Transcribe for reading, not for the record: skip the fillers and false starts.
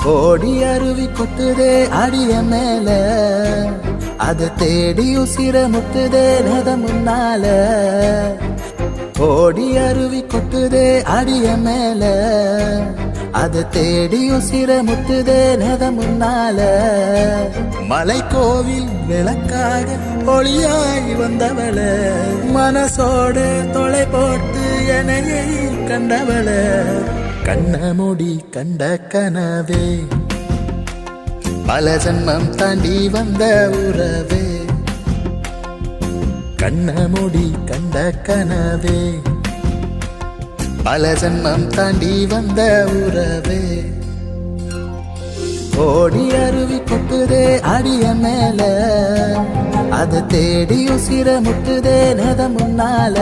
கோடி அருவி கொட்டுதே அடிய மேல, அது தேடி உசிர முத்துதே நத முன்னால. கோடி அருவி கொட்டுதே அடிய மேல, அது தேடி உசிர முத்துதே நத முன்னால. மலை கோவில் விளக்காக ஒளியாய் வந்தவள, மனசோட தொலை போட்டு என்னையை கண்டவள. கண்ண மூடி கண்ட கனவே, பல ஜன்மம் தாண்டி வந்த உறவே. கண்ண மூடி கண்ட கனவே, பல ஜன்மம் தாண்டி வந்த உறவே. கோடி அருவி கொட்டுதே அடிய மேல, அது தேடி உசிர முட்டுதே நத முன்னால.